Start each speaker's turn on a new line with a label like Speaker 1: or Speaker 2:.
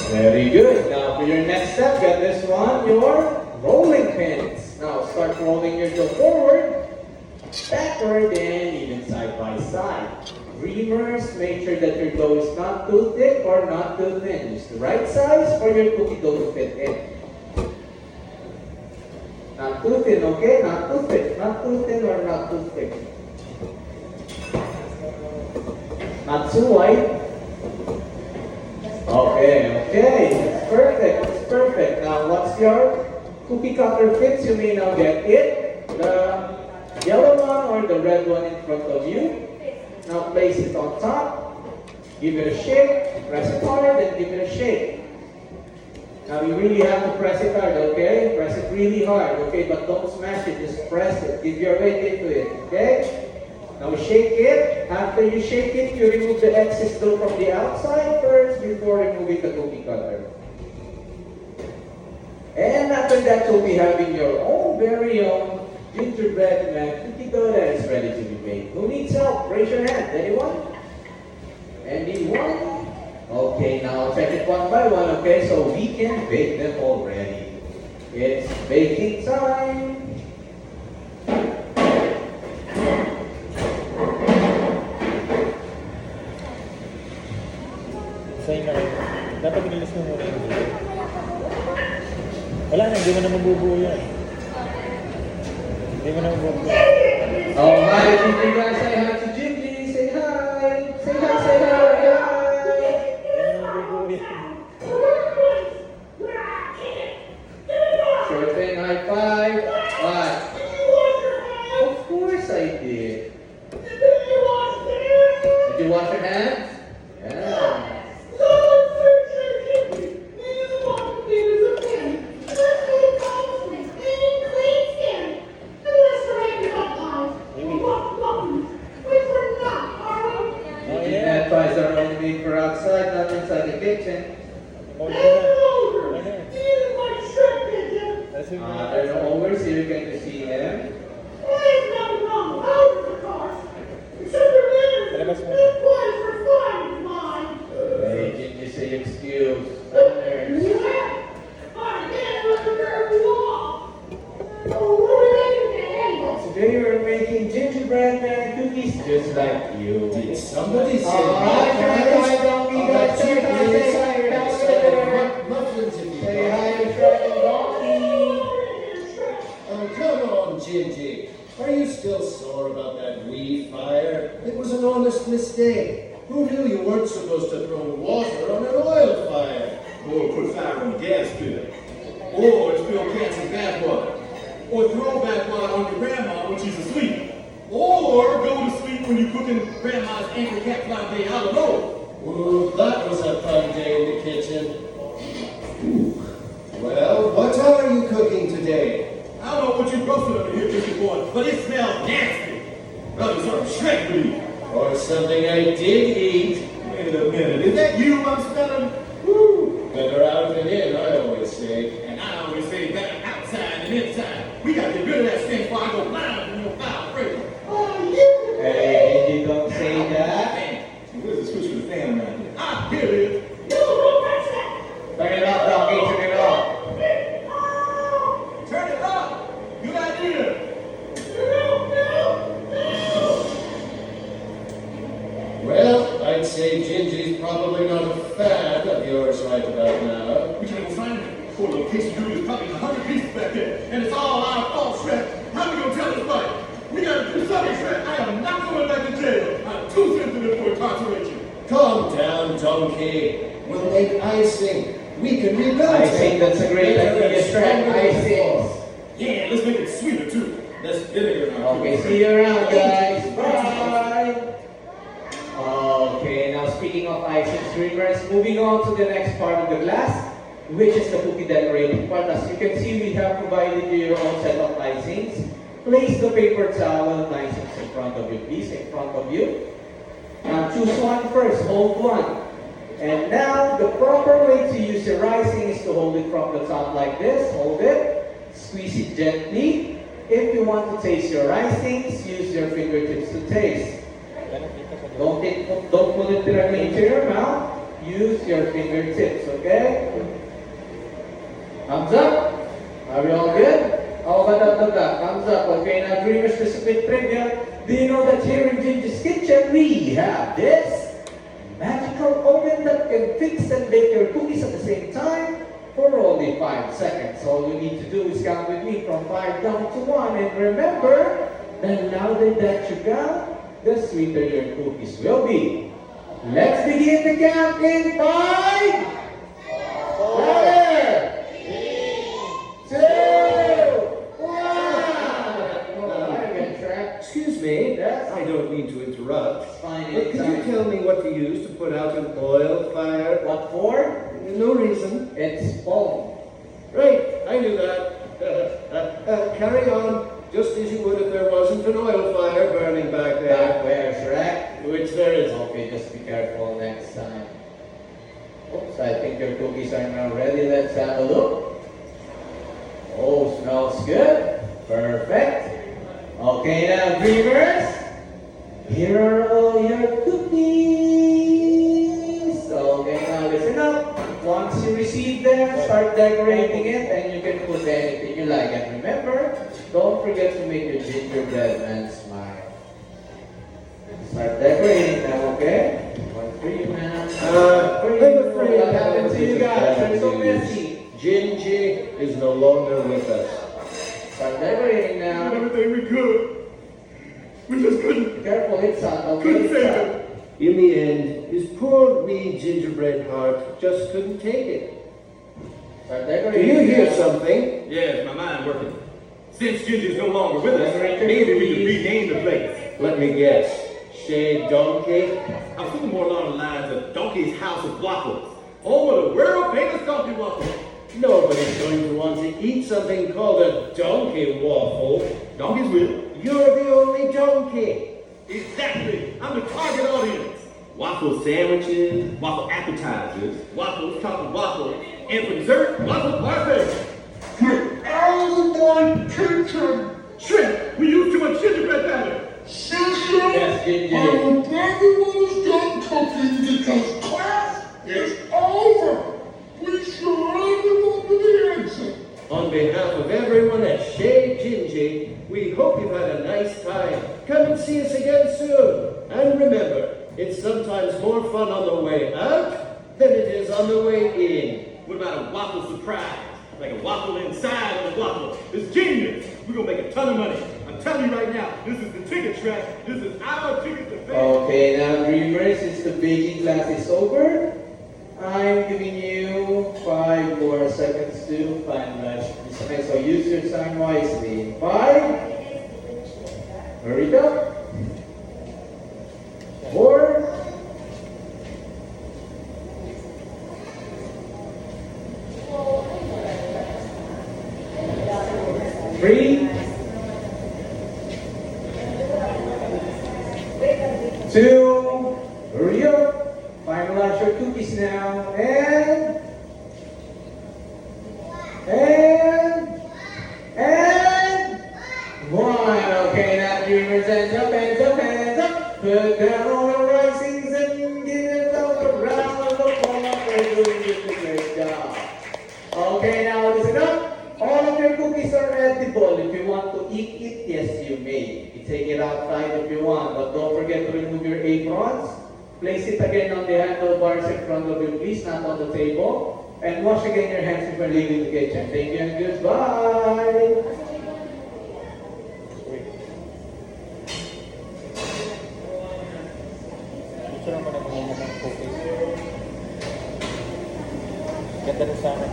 Speaker 1: Very good. Now for your next step, get this one, your rolling pins. Now start rolling your dough forward, backward, and even side by side. Dreamers, make sure that your dough is not too thick or not too thin. Use the right size for your cookie dough to fit in. Not too thin, okay? Not too thick. Not too thin or not too thick. Not too white. Okay. It's perfect. It's perfect. Now, what's your cookie cutter fits? You may now get it. The yellow one or the red one in front of you. Now, place it on top. Give it a shake. Press it hard and give it a shake. Now, you really have to press it hard, okay? Press it really hard, okay? But don't smash it. Just press it. Give your weight into it, okay? Now shake it. After you shake it, you remove the excess dough from the outside first before removing the cookie cutter. And after that, you'll be having your own very own gingerbread man cookie dough that is ready to be made. Who needs help? Raise your hand. Anyone? Anyone? Okay, now check it one by one, okay? So we can bake them already. It's baking time.
Speaker 2: Sa'yo na kayo. Dapat nilis mo muna yung video. Wala na, hindi mo na mabubuo yan. Hindi mo na mabubuo.
Speaker 1: Oh, hi, Gingy guys. Say hi to Gingy. Say hi. Say hi, say hi. Hi.
Speaker 2: Hindi mo na mabubuo yan.
Speaker 1: Sure thing, high five. What? Of course I did. Did you wash your hands? Yeah. Fries are only made for outside, not inside the kitchen. There's always here, you get to see him. Hey, did you say excuse? Today we're making gingerbread man cookies just like you.
Speaker 3: Did somebody say
Speaker 1: Hi, Donkey guys. Say hi to Dragon Donkey.
Speaker 3: Oh, come on, Gingy. Are you still sore about that wee fire? It was an honest mistake. Who knew you weren't supposed to throw water on an oil fire?
Speaker 4: Or put fire on the gas bill. Or spill cats in bathwater. Or throw bathwater on your grandma when she's asleep. Or go to sleep when you're cooking grandma's angry cat fly day out alone.
Speaker 3: Ooh, that was a fun day in the kitchen. Well, what are you cooking today?
Speaker 4: I don't know what you roasted under here, Mr. Boy, but it smells nasty. Rather sort of Shrek meat.
Speaker 3: Or something I did eat.
Speaker 4: Wait a minute, is that you I'm smelling?
Speaker 3: Woo! Better out than in, I always say.
Speaker 4: And I always say better outside than inside. We got to get rid of that stink before I go blind from your foul fragrance.
Speaker 1: Hey, you don't say that.
Speaker 4: Man, where's the switch for the fan around here? Ah, here it is.
Speaker 1: Turn it up, Donkey. Turn it up.
Speaker 4: Turn it up. Good idea.
Speaker 3: Well, I'd say Gingy's probably not a fan of yours right about now.
Speaker 4: We can go find it. Poor little piece of dude is probably 100 pieces back there. And it's all our fault, Shrek. How we gonna tell this fight? We gotta do something, Shrek. I am not going back to jail. I'm too sensitive for incarceration.
Speaker 3: Calm down, donkey. We'll make icing. We can rebuild it.
Speaker 1: Icing, that's a great idea, Shrek. Icing.
Speaker 4: Yeah, let's make it sweeter, too. Let's vinegar in our
Speaker 1: Okay, see you around, guys. Bye. Okay, now speaking of icing streamers, moving on to the next part of the glass, which is the cookie decorating part. As you can see, we have provided you your own set of icings. Place the paper towel nice in front of you, please, in front of you. Now choose one first, hold one. And now the proper way to use your icing is to hold it from the top like this. Hold it, squeeze it gently. If you want to taste your icings, use your fingertips to taste. Don't put it directly into your mouth. use your fingertips, okay? Thumbs up. Are we all good? How about that? Thumbs up. Okay, now Dreamers, just a quick trivia. Do you know that here in Ginger's Kitchen, we have this magical oven that can fix and bake your cookies at the same time for only 5 seconds. All you need to do is count with me from 5 down to 1. And remember, the louder that you count, the sweeter your cookies will be. Let's begin the count in 5, 4, 2, 1.
Speaker 3: Excuse me,
Speaker 1: Yes?
Speaker 3: I don't mean to interrupt.
Speaker 1: Fine,
Speaker 3: But could you
Speaker 1: anytime.
Speaker 3: tell me what to use to put out an oil fire?
Speaker 1: What for?
Speaker 3: No reason.
Speaker 1: It's foam.
Speaker 3: Right, I knew that. Carry on, just as you would if there wasn't an oil fire burning back
Speaker 1: Back
Speaker 3: there.
Speaker 1: where, Shrek?
Speaker 3: Which there is.
Speaker 1: Okay, just be careful next time. Oops, I think your cookies are now ready. Let's have a look. Oh, smells good. Perfect. Okay, now dreamers, here are all your cookies. Okay, now listen up. Once you receive them, start decorating it, and you can put anything you like. And remember, don't forget to make your gingerbread man smile. Start decorating them, okay? One for you, man.
Speaker 3: I'm afraid
Speaker 1: What happened to you guys? They're so messy.
Speaker 3: Gingy is no longer with us.
Speaker 1: Start decorating now.
Speaker 4: Everything we could. We just couldn't.
Speaker 1: Be careful, it's hot, okay?
Speaker 4: Couldn't
Speaker 1: It's
Speaker 4: save
Speaker 1: hot.
Speaker 4: it.
Speaker 3: In the end, his poor wee gingerbread heart just couldn't take it.
Speaker 1: Start
Speaker 3: Do
Speaker 1: decorating.
Speaker 3: you hear
Speaker 1: now.
Speaker 3: something?
Speaker 4: Yes, my mind working. Since Ginger's no longer with us, maybe we could rename the place.
Speaker 3: Let me guess. Shade Donkey?
Speaker 4: I was thinking more along the lines of Donkey's House of Waffles, home of the world famous donkey waffle.
Speaker 3: Nobody's going to want to eat something called a donkey waffle.
Speaker 4: Donkeys will.
Speaker 3: You're the only donkey.
Speaker 4: Exactly. I'm the target audience. Waffle sandwiches, waffle appetizers, waffles topped with waffle, and for dessert, waffle parfait.
Speaker 5: Get out of my kitchen!
Speaker 4: Shrimp, we use too much gingerbread batter.
Speaker 5: Sister,
Speaker 1: Yes, Ginger.
Speaker 5: I hope everyone's done cooking because class is over. We surrounded them to the exit.
Speaker 3: On behalf of everyone at Shade Gingy, we hope you've had a nice time. Come and see us again soon. And remember, it's sometimes more fun on the way out than it is on the way in.
Speaker 4: What about a waffle surprise? Like a waffle inside of a waffle. It's genius. We're gonna make a ton of money. I'm telling you right now, this is the ticket track. This is our ticket to fame.
Speaker 1: Okay, now dreamers, since the baking class is over, I'm giving you 5 more seconds to finalize this. Okay, so use your time wisely. 5. Hurry up. 4. 3. 2. Hurry up. Finalize your cookies now. And 1. Okay, now dreamers, hands up, hands up, hands up. Put down all the risings and give it up around the corner. We're doing this a great job. Okay, now listen up. All of your cookies are edible. If you want to eat it, yes, you may. You take it outside if you want, but don't forget to remove your aprons. Place it again on the handlebars in front of you, please, not on the table. And wash again your hands before leaving the kitchen. Thank you and goodbye.
Speaker 2: Gusto naman ang mga cookies. Ganda rin sana.